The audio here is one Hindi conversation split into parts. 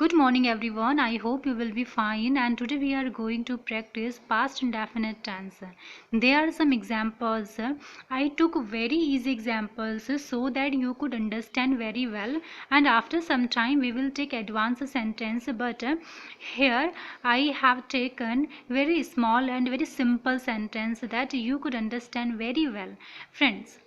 Good morning everyone. I hope you will be fine, and today we are going to practice past indefinite tense. There are some examples. I took very easy examples so that you could understand very well, and after some time we will take advanced sentence, but here I have taken very small and very simple sentence that you could understand very well. Friends,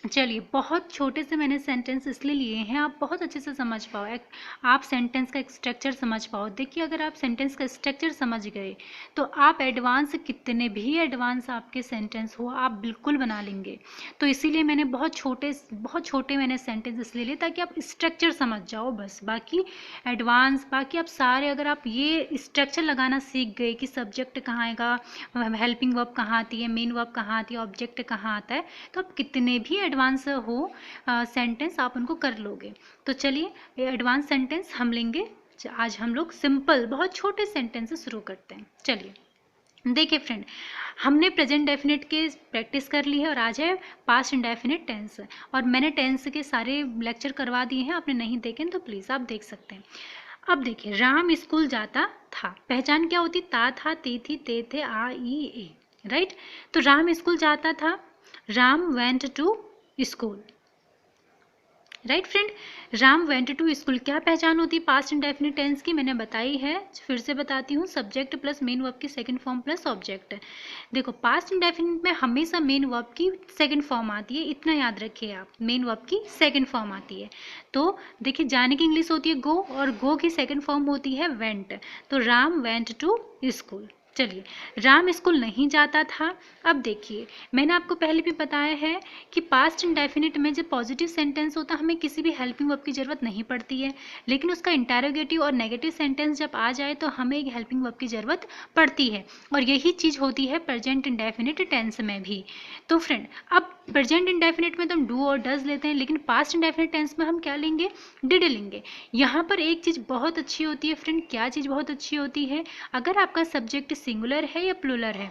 चलिए, बहुत छोटे से मैंने सेंटेंस इसलिए लिए हैं आप बहुत अच्छे से समझ पाओ, आप सेंटेंस का स्ट्रक्चर समझ पाओ। देखिए, अगर आप सेंटेंस का स्ट्रक्चर समझ गए तो आप एडवांस, कितने भी एडवांस आपके सेंटेंस हो, आप बिल्कुल बना लेंगे। तो इसीलिए मैंने बहुत छोटे मैंने सेंटेंस इसलिए लिए ताकि आप स्ट्रक्चर समझ जाओ बस। बाकी एडवांस, बाकी आप सारे, अगर आप ये स्ट्रक्चर लगाना सीख गए कि सब्जेक्ट कहाँ आएगा, हेल्पिंग वर्ब कहाँ आती है, मेन वर्ब कहाँ आती है, ऑब्जेक्ट कहाँ आता है, तो आप कितने भी एडवांस हो सेंटेंस आप उनको कर लोगे। तो चलिए, एडवांस सेंटेंस हम लेंगे। आज हम लोग सिंपल बहुत छोटे सेंटेंस से शुरू करते हैं। चलिए देखिए फ्रेंड, हमने प्रेजेंट डेफिनेट के प्रैक्टिस कर ली है और आज है पास्ट इंडेफिनिट टेंस। और मैंने टेंस के सारे लेक्चर करवा दिए हैं, आपने नहीं देखे तो प्लीज़ आप देख सकते हैं। अब देखिए, राम स्कूल जाता था, पहचान क्या होती, ता था, ती थी, ते थे, आ ई ए, राइट। तो राम स्कूल जाता था, Ram went to school, right friend. Ram went to school, क्या पहचान होती है पास्ट इंडेफिनिट टेंस की, मैंने बताई है, फिर से बताती हूँ। सब्जेक्ट प्लस मेन वर्ब की सेकंड फॉर्म प्लस ऑब्जेक्ट। देखो, पास्ट इंडेफिनिट में हमेशा मेन वर्ब की सेकंड फॉर्म आती है, इतना याद रखिए आप, मेन वर्ब की सेकंड फॉर्म आती है। तो देखिए, जाने की इंग्लिश होती है गो, और गो की सेकंड फॉर्म होती है वेंट। तो राम वेंट टू स्कूल। चलिए, राम स्कूल नहीं जाता था। अब देखिए, मैंने आपको पहले भी बताया है कि पास्ट इंडेफिनिट में जब पॉजिटिव सेंटेंस होता है हमें किसी भी हेल्पिंग वर्ब की ज़रूरत नहीं पड़ती है, लेकिन उसका इंटेरोगेटिव और नेगेटिव सेंटेंस जब आ जाए तो हमें एक हेल्पिंग वर्ब की ज़रूरत पड़ती है, और यही चीज़ होती है प्रेजेंट इंडेफिनिट टेंस में भी। तो फ्रेंड, अब प्रेजेंट इंडेफिनिट में तो हम डू और डज लेते हैं, लेकिन पास्ट इंडेफिनिट टेंस में हम क्या लेंगे, डिड लेंगे। यहाँ पर एक चीज़ बहुत अच्छी होती है फ्रेंड, क्या चीज़ बहुत अच्छी होती है, अगर आपका सब्जेक्ट सिंगुलर है या प्लूरल है,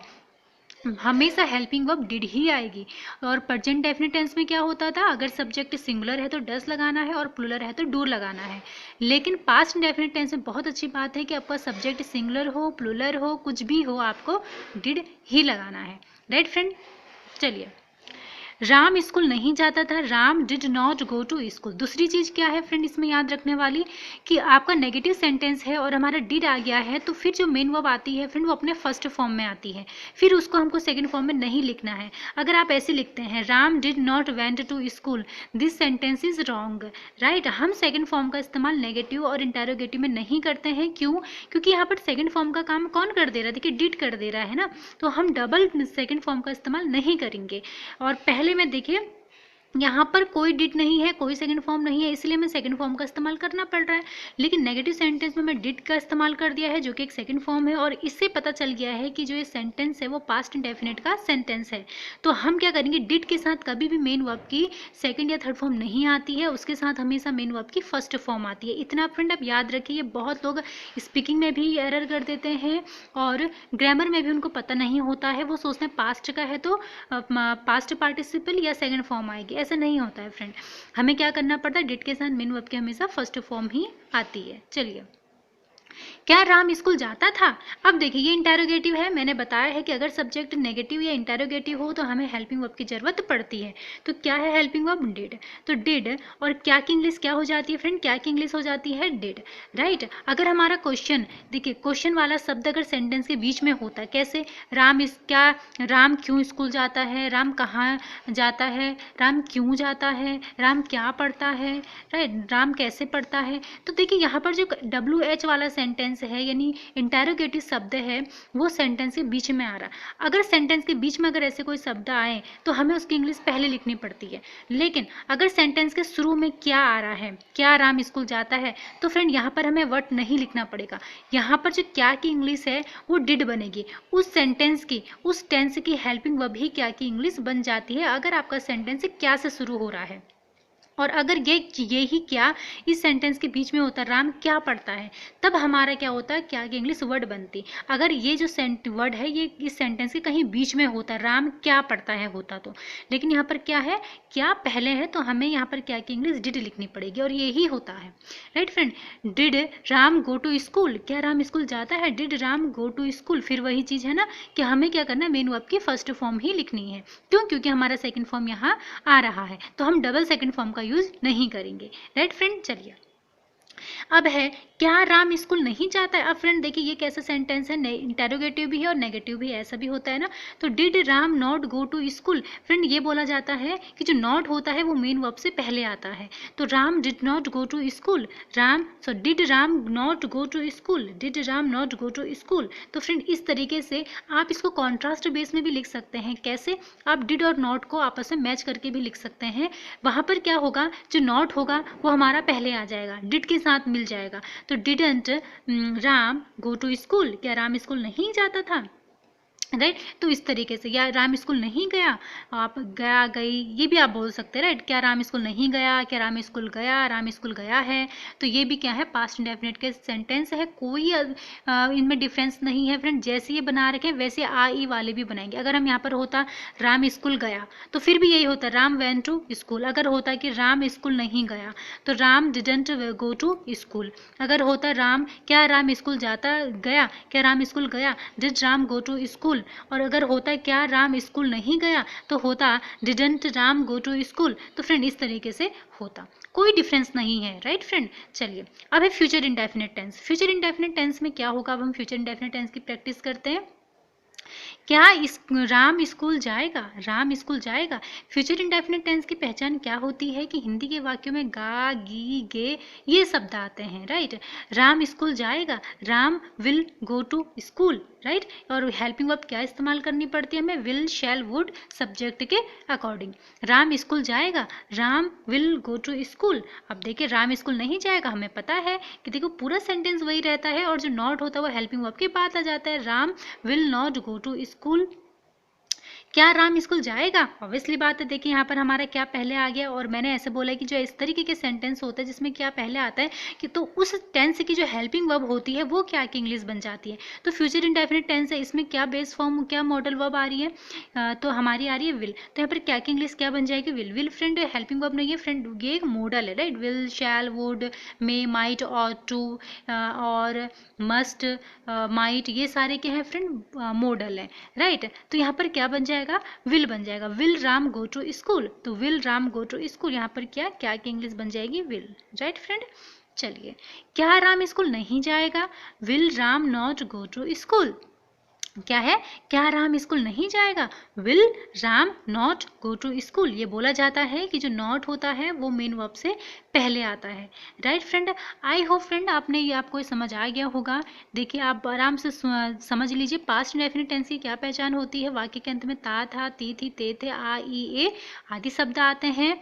हमेशा हेल्पिंग वर्ब डिड ही आएगी। और प्रेजेंट डेफिनेट टेंस में क्या होता था, अगर सब्जेक्ट सिंगुलर है तो डज लगाना है और प्लूरल है तो डू लगाना है। लेकिन पास्ट डेफिनेट टेंस में बहुत अच्छी बात है कि आपका सब्जेक्ट सिंगुलर हो, प्लूरल हो, कुछ भी हो, आपको डिड ही लगाना है, राइट फ्रेंड। चलिए, राम स्कूल नहीं जाता था, Ram did not go to school. दूसरी चीज़ क्या है फ्रेंड इसमें याद रखने वाली, कि आपका नेगेटिव सेंटेंस है और हमारा डिड आ गया है, तो फिर जो मेन वर्ब आती है फ्रेंड वो अपने फर्स्ट फॉर्म में आती है, फिर उसको हमको सेकंड फॉर्म में नहीं लिखना है। अगर आप ऐसे लिखते हैं, Ram did not went to school, this sentence is wrong, right. हम सेकंड फॉर्म का इस्तेमाल नेगेटिव और इंटेरोगेटिव में नहीं करते हैं। क्यों? क्योंकि यहाँ पर सेकंड फॉर्म का काम कौन कर दे रहा है, देखिए डिड कर दे रहा है ना, तो हम डबल सेकंड फॉर्म का इस्तेमाल नहीं करेंगे। और पहले में देखिए, यहाँ पर कोई डिड नहीं है, कोई सेकंड फॉर्म नहीं है, इसलिए हमें सेकंड फॉर्म का इस्तेमाल करना पड़ रहा है। लेकिन नेगेटिव सेंटेंस में मैं डिड का इस्तेमाल कर दिया है, जो कि एक सेकंड फॉर्म है, और इससे पता चल गया है कि जो ये सेंटेंस है वो पास्ट इंडेफिनिट का सेंटेंस है। तो हम क्या करेंगे, डिड के साथ कभी भी मेन वर्ब की सेकंड या थर्ड फॉर्म नहीं आती है, उसके साथ हमेशा मेन वर्ब की फर्स्ट फॉर्म आती है। इतना फ्रेंड आप याद रखिए, बहुत लोग स्पीकिंग में भी एरर कर देते हैं और ग्रामर में भी उनको पता नहीं होता है, वो सोचते हैं पास्ट का है तो पास्ट पार्टिसिपल या सेकंड फॉर्म आएगी, ऐसा नहीं होता है फ्रेंड। हमें क्या करना पड़ता है, डिड के साथ मेन वर्ब की हमेशा फर्स्ट फॉर्म ही आती है। चलिए, क्या राम स्कूल जाता था। अब देखिए, ये इंटेरोगेटिव है, मैंने बताया है कि अगर सब्जेक्ट नेगेटिव या इंटेरोगेटिव हो तो हमें हेल्पिंग वर्ब की जरूरत पड़ती है। तो क्या है हेल्पिंग वर्ब, डिड। तो डिड और क्या की इंग्लिश क्या हो जाती है फ्रेंड, क्या की इंग्लिश हो जाती है डिड, राइट। अगर हमारा क्वेश्चन, देखिए क्वेश्चन वाला शब्द अगर सेंटेंस के बीच में होता है, कैसे, राम क्यों स्कूल जाता है, राम कहाँ जाता है, राम क्यों जाता है, राम क्या पढ़ता है, राइट, राम कैसे पढ़ता है। तो देखिए, यहाँ पर जो WH वाला सेंटेंस है, यानी इंटेरोगेटिव शब्द है, वो सेंटेंस के बीच में आ रहा। अगर सेंटेंस के बीच में अगर ऐसे कोई शब्द आए तो हमें उसकी इंग्लिश पहले लिखनी पड़ती है। लेकिन अगर सेंटेंस के शुरू में क्या आ रहा है, क्या राम स्कूल जाता है, तो फ्रेंड यहाँ पर हमें वर्ड नहीं लिखना पड़ेगा। यहाँ पर जो क्या की इंग्लिश है वो डिड बनेगी, उस सेंटेंस की, उस टेंस की हेल्पिंग वर्ब ही क्या की इंग्लिश बन जाती है, अगर आपका सेंटेंस क्या से शुरू हो रहा है। और अगर ये ही क्या इस सेंटेंस के बीच में होता, राम क्या पढ़ता है, तब हमारा क्या होता, क्या की इंग्लिश वर्ड बनती। अगर ये जो वर्ड है ये इस सेंटेंस के कहीं बीच में होता, राम क्या पढ़ता है होता तो, लेकिन यहाँ पर क्या है, क्या पहले है, तो हमें यहाँ पर क्या की इंग्लिश डिड लिखनी पड़ेगी, और यही होता है। Right friend, did Ram go to school, क्या राम स्कूल जाता है, did Ram go to school, फिर वही चीज़ है ना कि हमें क्या करना है, मेन वर्ब की फर्स्ट फॉर्म ही लिखनी है। क्यों, क्योंकि हमारा सेकंड फॉर्म यहाँ आ रहा है, तो हम डबल सेकंड फॉर्म का यूज नहीं करेंगे। राइट फ्रेंड, चलिए अब है क्या राम स्कूल नहीं जाता है। अब फ्रेंड देखिए ये कैसा सेंटेंस है, इंटेरोगेटिव भी है और नेगेटिव भी है, ऐसा भी होता है ना। तो did Ram not go to school, friend ये बोला जाता है कि जो नॉट होता है वो मेन वर्ब से पहले आता है। तो Ram did not go to school, did Ram not go to school, did Ram not go to school. तो फ्रेंड इस तरीके से आप इसको कॉन्ट्रास्ट बेस में भी लिख सकते हैं। कैसे, आप डिड और नॉट को आपस में मैच करके भी लिख सकते हैं। वहां पर क्या होगा, जो नॉट होगा वो हमारा पहले आ जाएगा, डिड के साथ मिल जाएगा। तो didn't Ram go to school, क्या राम स्कूल नहीं जाता था। राइट, तो इस तरीके से, या राम स्कूल नहीं गया, आप गया गई ये भी आप बोल सकते हैं। राइट, क्या राम स्कूल नहीं गया, क्या राम स्कूल गया, राम स्कूल गया है। तो ये भी क्या है, पास्ट इंडेफिनिट के सेंटेंस है, कोई इनमें डिफरेंस नहीं है फ्रेंड। जैसे ये बना रखे वैसे आ ई वाले भी बनाएंगे। अगर हम यहाँ पर होता राम स्कूल गया तो फिर भी यही होता, राम वेंट टू स्कूल। अगर होता कि राम स्कूल नहीं गया तो Ram didn't go to school. अगर होता राम, क्या राम स्कूल जाता गया, क्या राम स्कूल गया, did Ram go to school. और अगर होता क्या राम स्कूल नहीं गया तो होता didn't Ram go to school. तो फ्रेंड इस तरीके से होता, कोई डिफरेंस नहीं है। राइट फ्रेंड, चलिए अब है future indefinite tense. Future indefinite tense में क्या होगा, अब हम फ्यूचर इंडेफिनिट टेंस की प्रैक्टिस करते हैं। क्या राम स्कूल जाएगा, राम स्कूल जाएगा। फ्यूचर इंडेफिनिट टेंस की पहचान क्या होती है कि हिंदी के वाक्यों में गा गी गे ये शब्द आते हैं। राइट, राम स्कूल जाएगा, Ram will go to school. Right, और हेल्पिंग वर्ब क्या इस्तेमाल करनी पड़ती है हमें, विल शैल वुड सब्जेक्ट के अकॉर्डिंग। राम स्कूल जाएगा, Ram will go to school. अब देखिए राम स्कूल नहीं जाएगा, हमें पता है कि देखो पूरा सेंटेंस वही रहता है और जो नॉट होता है वो हेल्पिंग वर्ब के बाद आ जाता है, Ram will not go to school. क्या राम स्कूल जाएगा, ऑब्वियसली बात है। देखिए यहाँ पर हमारा क्या पहले आ गया, और मैंने ऐसे बोला कि जो इस तरीके के सेंटेंस होते हैं जिसमें क्या पहले आता है कि तो उस टेंस की जो हेल्पिंग वर्ब होती है वो क्या की इंग्लिश बन जाती है। तो फ्यूचर इंडेफिनिट टेंस है, इसमें क्या बेस फॉर्म, क्या मॉडल वर्ब आ रही है, तो हमारी आ रही है विल। तो यहाँ पर क्या की इंग्लिश क्या बन जाएगी, will. Will friend helping verb नहीं है फ्रेंड, ये एक मॉडल है। Right, will shall would may might और टू और मस्ट माइट ये सारे क्या है फ्रेंड, मॉडल है। राइट, तो यहाँ पर क्या बन जाएगा, विल बन जाएगा। Will Ram go to school, तो will Ram go to school, यहाँ पर क्या क्या की इंग्लिश बन जाएगी, विल। राइट फ्रेंड, चलिए क्या राम स्कूल नहीं जाएगा, will Ram not go to school. क्या है, क्या राम स्कूल नहीं जाएगा, will Ram not go to school. ये बोला जाता है कि जो नॉट होता है वो मेन वर्ब से पहले आता है। Right friend, I hope friend आपने ये आपको समझ आ गया होगा। देखिए आप आराम से समझ लीजिए पास्ट इंडेफिनिट टेंस की क्या पहचान होती है। वाक्य के अंत में ता था, ती थी, ते थे, आ ई ए आदि शब्द आते हैं।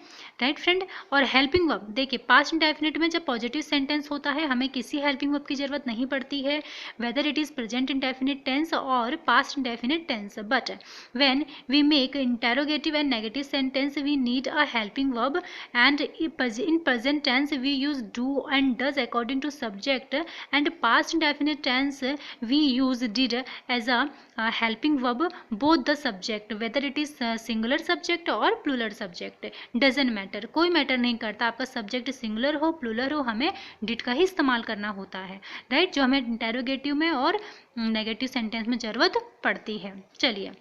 राइट फ्रेंड, और हेल्पिंग वर्ब देखिए पास्ट इंडेफिनिट में जब पॉजिटिव सेंटेंस होता है हमें किसी हेल्पिंग वर्ब की जरूरत नहीं पड़ती है, whether it is present indefinite tense or past indefinite tense. But when we make interrogative and negative sentence we need a helping verb, and in present tense we use do and does according to subject, and past indefinite tense we use did as a helping verb both the subject, whether it is singular subject or plural subject doesn't matter, कोई मैटर नहीं करता आपका सब्जेक्ट सिंगुलर हो प्लूरल हो, हमें डिड का ही इस्तेमाल करना होता है। राइट, जो हमें इंटेरोगेटिव में और नेगेटिव सेंटेंस में ज़रूरत पड़ती है। चलिए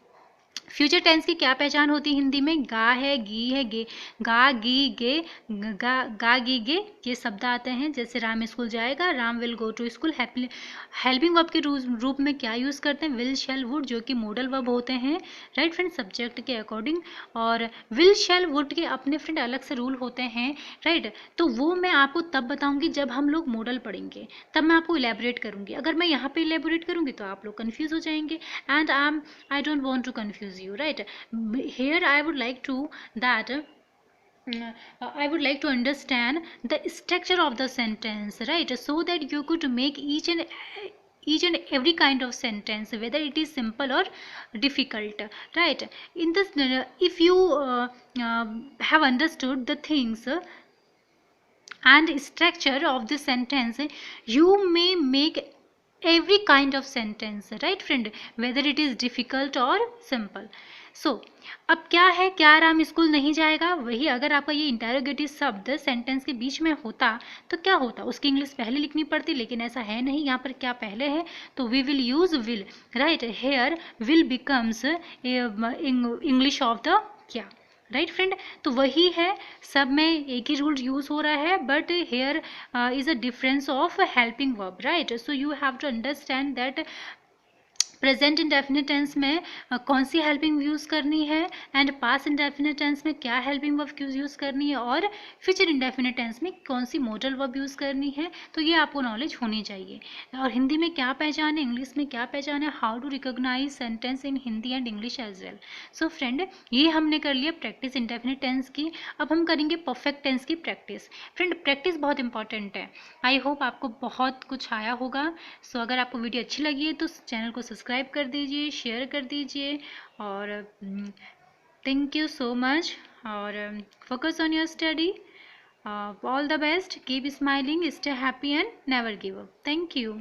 फ्यूचर टेंस की क्या पहचान होती है हिंदी में, गा है, गी है, गे, गा गी गे, गा गी गे ये शब्द आते हैं। जैसे राम स्कूल जाएगा, Ram will go to school. Helping verb के रूप में क्या यूज़ करते हैं, विल शैल वुड जो कि मॉडल वर्ब होते हैं। राइट फ्रेंड, सब्जेक्ट के अकॉर्डिंग, और विल शैल वुड के अपने फ्रेंड अलग से रूल होते हैं। राइट, तो वो मैं आपको तब बताऊंगी जब हम लोग मॉडल पढ़ेंगे, तब मैं आपको इलेबोरेट करूंगी। अगर मैं यहाँ पे इलेबोरेट करूंगी तो आप लोग कंफ्यूज हो जाएंगे, and I don't want to confuse you. Right, here I would like to that I would like to understand the structure of the sentence, right, so that you could make each and every kind of sentence, whether it is simple or difficult. Right, in this if you have understood the things, and structure of the sentence, you may make every kind of sentence, right friend, whether it is difficult or simple. So अब क्या है, क्या राम स्कूल नहीं जाएगा, वही अगर आपका ये इंटेरोगेटिव शब्द सेंटेंस के बीच में होता तो क्या होता, उसकी इंग्लिश पहले लिखनी पड़ती, लेकिन ऐसा है नहीं, यहाँ पर क्या पहले है, तो we will use will, right, here will becomes English of the क्या, राइट फ्रेंड। तो वही है, सब में एक ही रूल यूज हो रहा है, but here is a difference of helping verb, right. So you have to understand that present indefinite tense में कौन सी हेल्पिंग यूज़ करनी है, एंड पास्ट इंडेफिनिट टेंस में क्या हेल्पिंग वर्ब यूज़ करनी है, और फ्यूचर इंडेफिनिट टेंस में कौन सी मॉडल वर्ब यूज़ करनी है। तो ये आपको नॉलेज होनी चाहिए। और हिंदी में क्या पहचान है, इंग्लिश में क्या पहचान है, how to recognise sentence in Hindi and English as well. So friend, ये हमने कर लिया प्रैक्टिस इंडेफिनिट टेंस की। अब हम करेंगे परफेक्ट टेंस की प्रैक्टिस। फ्रेंड, प्रैक्टिस बहुत इंपॉर्टेंट है। आई होप आपको बहुत कुछ आया होगा। सो अगर आपको वीडियो अच्छी लगी है तो चैनल को सब्सक्राइब कर दीजिए, शेयर कर दीजिए, और थैंक यू सो मच। और focus on your study. All the best, keep smiling, stay happy and never give up. Thank you.